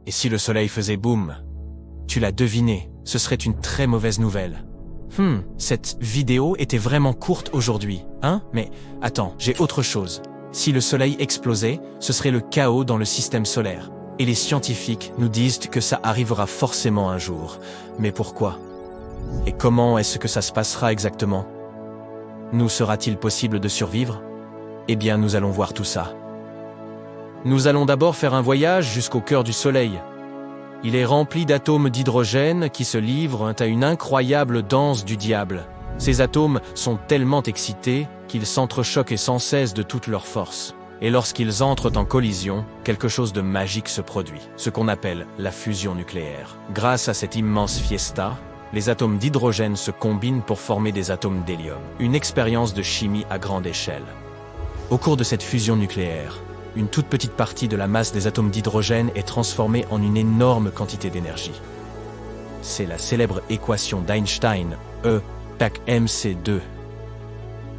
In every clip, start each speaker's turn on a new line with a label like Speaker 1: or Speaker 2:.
Speaker 1: Et si le soleil faisait boum? Tu l'as deviné, ce serait une très mauvaise nouvelle. Cette vidéo était vraiment courte aujourd'hui, hein? Mais attends, j'ai autre chose. Si le soleil explosait, ce serait le chaos dans le système solaire. Et les scientifiques nous disent que ça arrivera forcément un jour. Mais pourquoi? Et comment est-ce que ça se passera exactement? Nous sera-t-il possible de survivre? Eh bien, nous allons voir tout ça. Nous allons d'abord faire un voyage jusqu'au cœur du soleil. Il est rempli d'atomes d'hydrogène qui se livrent à une incroyable danse du diable. Ces atomes sont tellement excités qu'ils s'entrechoquent sans cesse de toute leur force. Et lorsqu'ils entrent en collision, quelque chose de magique se produit, ce qu'on appelle la fusion nucléaire. Grâce à cette immense fiesta, les atomes d'hydrogène se combinent pour former des atomes d'hélium, une expérience de chimie à grande échelle. Au cours de cette fusion nucléaire, une toute petite partie de la masse des atomes d'hydrogène est transformée en une énorme quantité d'énergie. C'est la célèbre équation d'Einstein, E = mc2.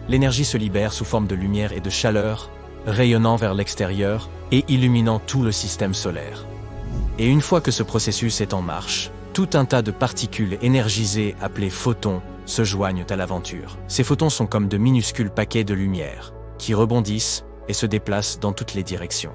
Speaker 1: L'énergie se libère sous forme de lumière et de chaleur, rayonnant vers l'extérieur et illuminant tout le système solaire. Et une fois que ce processus est en marche, tout un tas de particules énergisées appelées photons se joignent à l'aventure. Ces photons sont comme de minuscules paquets de lumière, qui rebondissent et se déplacent dans toutes les directions.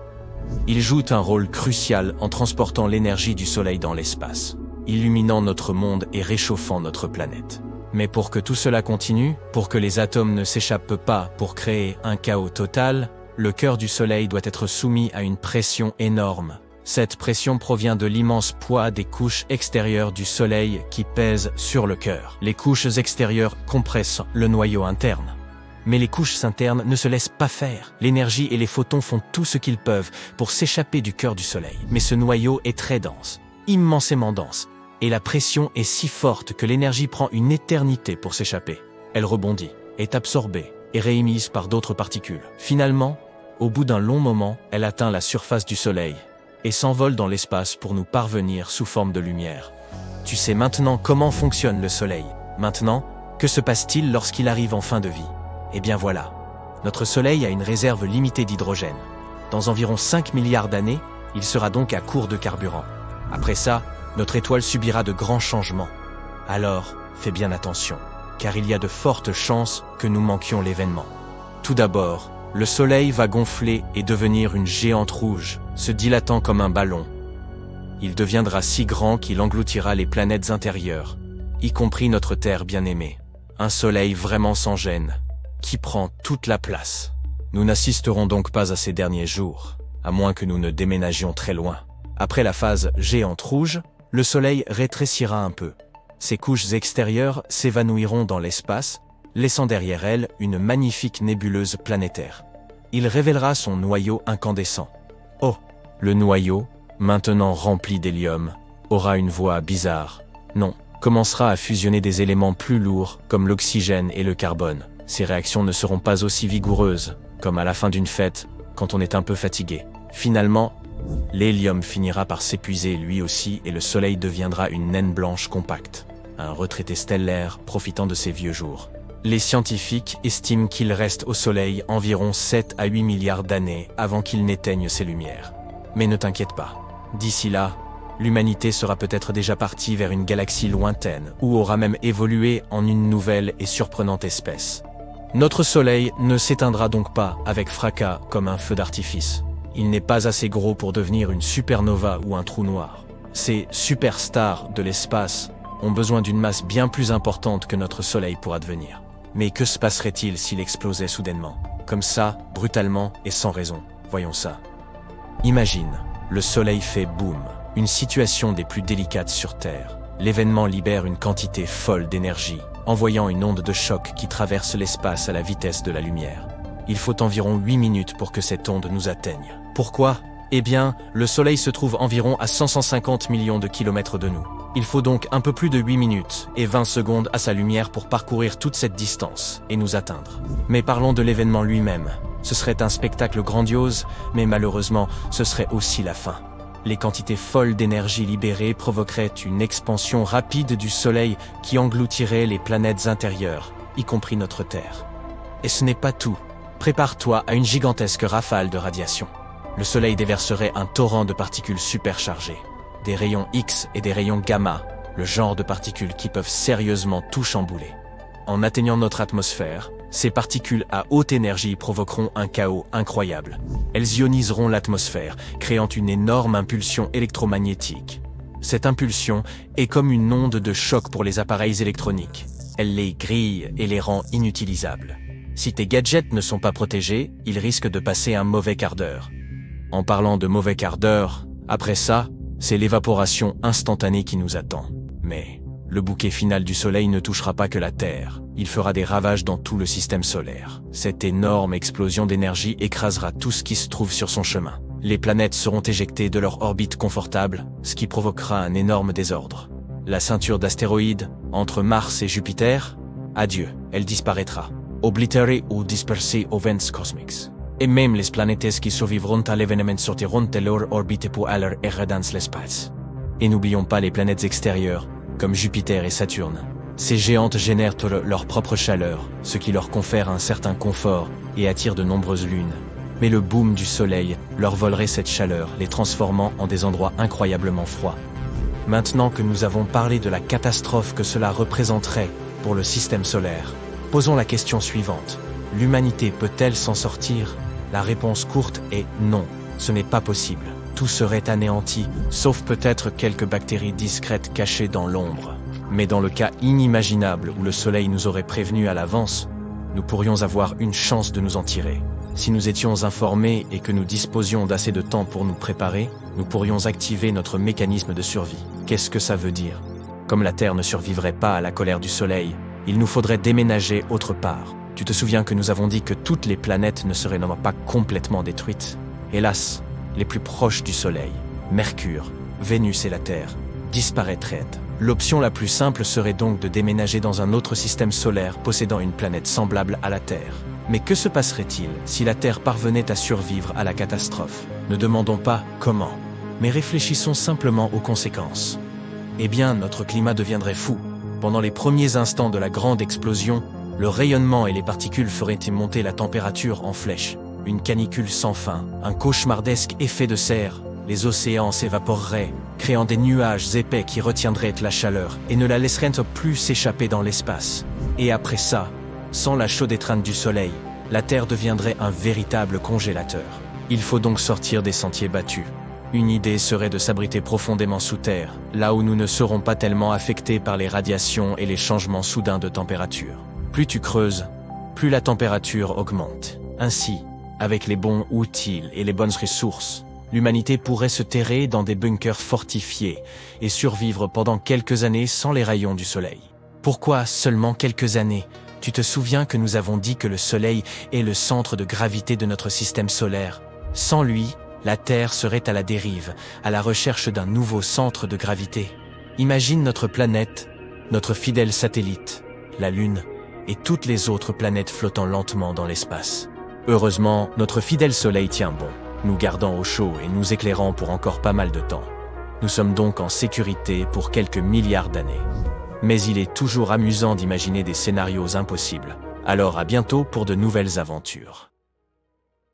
Speaker 1: Ils jouent un rôle crucial en transportant l'énergie du Soleil dans l'espace, illuminant notre monde et réchauffant notre planète. Mais pour que tout cela continue, pour que les atomes ne s'échappent pas pour créer un chaos total, le cœur du Soleil doit être soumis à une pression énorme. Cette pression provient de l'immense poids des couches extérieures du Soleil qui pèsent sur le cœur. Les couches extérieures compressent le noyau interne. Mais les couches internes ne se laissent pas faire. L'énergie et les photons font tout ce qu'ils peuvent pour s'échapper du cœur du Soleil. Mais ce noyau est très dense, immensément dense. Et la pression est si forte que l'énergie prend une éternité pour s'échapper. Elle rebondit, est absorbée et réémise par d'autres particules. Finalement, au bout d'un long moment, elle atteint la surface du Soleil et s'envole dans l'espace pour nous parvenir sous forme de lumière. Tu sais maintenant comment fonctionne le Soleil. Maintenant, que se passe-t-il lorsqu'il arrive en fin de vie? Eh bien voilà, notre Soleil a une réserve limitée d'hydrogène. Dans environ 5 milliards d'années, il sera donc à court de carburant. Après ça, notre étoile subira de grands changements. Alors, fais bien attention, car il y a de fortes chances que nous manquions l'événement. Tout d'abord, le Soleil va gonfler et devenir une géante rouge, se dilatant comme un ballon. Il deviendra si grand qu'il engloutira les planètes intérieures, y compris notre Terre bien-aimée. Un Soleil vraiment sans gêne, qui prend toute la place. Nous n'assisterons donc pas à ces derniers jours, à moins que nous ne déménagions très loin. Après la phase géante rouge, le Soleil rétrécira un peu. Ses couches extérieures s'évanouiront dans l'espace, laissant derrière elles une magnifique nébuleuse planétaire. Il révélera son noyau incandescent. Oh, le noyau, maintenant rempli d'hélium, aura une voix bizarre. Non, commencera à fusionner des éléments plus lourds comme l'oxygène et le carbone. Ces réactions ne seront pas aussi vigoureuses, comme à la fin d'une fête, quand on est un peu fatigué. Finalement, l'hélium finira par s'épuiser lui aussi et le Soleil deviendra une naine blanche compacte, un retraité stellaire profitant de ses vieux jours. Les scientifiques estiment qu'il reste au Soleil environ 7 à 8 milliards d'années avant qu'il n'éteigne ses lumières. Mais ne t'inquiète pas, d'ici là, l'humanité sera peut-être déjà partie vers une galaxie lointaine ou aura même évolué en une nouvelle et surprenante espèce. Notre Soleil ne s'éteindra donc pas avec fracas comme un feu d'artifice. Il n'est pas assez gros pour devenir une supernova ou un trou noir. Ces superstars de l'espace ont besoin d'une masse bien plus importante que notre Soleil pour advenir. Mais que se passerait-il s'il explosait soudainement? Comme ça, brutalement et sans raison. Voyons ça. Imagine, le Soleil fait boum. Une situation des plus délicates sur Terre. L'événement libère une quantité folle d'énergie, envoyant une onde de choc qui traverse l'espace à la vitesse de la lumière. Il faut environ 8 minutes pour que cette onde nous atteigne. Pourquoi? Eh bien, le Soleil se trouve environ à 150 millions de kilomètres de nous. Il faut donc un peu plus de 8 minutes et 20 secondes à sa lumière pour parcourir toute cette distance et nous atteindre. Mais parlons de l'événement lui-même. Ce serait un spectacle grandiose, mais malheureusement, ce serait aussi la fin. Les quantités folles d'énergie libérées provoqueraient une expansion rapide du Soleil qui engloutirait les planètes intérieures, y compris notre Terre. Et ce n'est pas tout. Prépare-toi à une gigantesque rafale de radiation. Le Soleil déverserait un torrent de particules superchargées. des rayons X et des rayons gamma, le genre de particules qui peuvent sérieusement tout chambouler. En atteignant notre atmosphère, ces particules à haute énergie provoqueront un chaos incroyable. Elles ioniseront l'atmosphère, créant une énorme impulsion électromagnétique. Cette impulsion est comme une onde de choc pour les appareils électroniques. Elle les grille et les rend inutilisables. Si tes gadgets ne sont pas protégés, ils risquent de passer un mauvais quart d'heure. En parlant de mauvais quart d'heure, après ça, c'est l'évaporation instantanée qui nous attend. Mais le bouquet final du Soleil ne touchera pas que la Terre. Il fera des ravages dans tout le système solaire. Cette énorme explosion d'énergie écrasera tout ce qui se trouve sur son chemin. Les planètes seront éjectées de leur orbite confortable, ce qui provoquera un énorme désordre. La ceinture d'astéroïdes, entre Mars et Jupiter, adieu, elle disparaîtra. Oblitérée ou dispersée aux vents cosmiques. Et même les planètes qui survivront à l'événement sortiront de leur orbite pour aller errer dans l'espace. Et n'oublions pas les planètes extérieures, comme Jupiter et Saturne. Ces géantes génèrent leur propre chaleur, ce qui leur confère un certain confort et attire de nombreuses lunes. Mais le boom du Soleil leur volerait cette chaleur, les transformant en des endroits incroyablement froids. Maintenant que nous avons parlé de la catastrophe que cela représenterait pour le système solaire, posons la question suivante. L'humanité peut-elle s'en sortir? La réponse courte est non, ce n'est pas possible. Tout serait anéanti, sauf peut-être quelques bactéries discrètes cachées dans l'ombre. Mais dans le cas inimaginable où le Soleil nous aurait prévenu à l'avance, nous pourrions avoir une chance de nous en tirer. Si nous étions informés et que nous disposions d'assez de temps pour nous préparer, nous pourrions activer notre mécanisme de survie. Qu'est-ce que ça veut dire? Comme la Terre ne survivrait pas à la colère du Soleil, il nous faudrait déménager autre part. Tu te souviens que nous avons dit que toutes les planètes ne seraient non pas complètement détruites. Hélas, les plus proches du Soleil, Mercure, Vénus et la Terre, disparaîtraient. L'option la plus simple serait donc de déménager dans un autre système solaire possédant une planète semblable à la Terre. Mais que se passerait-il si la Terre parvenait à survivre à la catastrophe? Ne demandons pas comment, mais réfléchissons simplement aux conséquences. Eh bien, notre climat deviendrait fou. Pendant les premiers instants de la grande explosion, le rayonnement et les particules feraient monter la température en flèche. Une canicule sans fin, un cauchemardesque effet de serre. Les océans s'évaporeraient, créant des nuages épais qui retiendraient la chaleur et ne la laisseraient plus s'échapper dans l'espace. Et après ça, sans la chaude étreinte du Soleil, la Terre deviendrait un véritable congélateur. Il faut donc sortir des sentiers battus. Une idée serait de s'abriter profondément sous terre, là où nous ne serons pas tellement affectés par les radiations et les changements soudains de température. Plus tu creuses, plus la température augmente. Ainsi, avec les bons outils et les bonnes ressources, l'humanité pourrait se terrer dans des bunkers fortifiés et survivre pendant quelques années sans les rayons du Soleil. Pourquoi seulement quelques années? Tu te souviens que nous avons dit que le Soleil est le centre de gravité de notre système solaire. Sans lui, la Terre serait à la dérive, à la recherche d'un nouveau centre de gravité. Imagine notre planète, notre fidèle satellite, la Lune, et toutes les autres planètes flottant lentement dans l'espace. Heureusement, notre fidèle Soleil tient bon, nous gardant au chaud et nous éclairant pour encore pas mal de temps. Nous sommes donc en sécurité pour quelques milliards d'années. Mais il est toujours amusant d'imaginer des scénarios impossibles. Alors à bientôt pour de nouvelles aventures.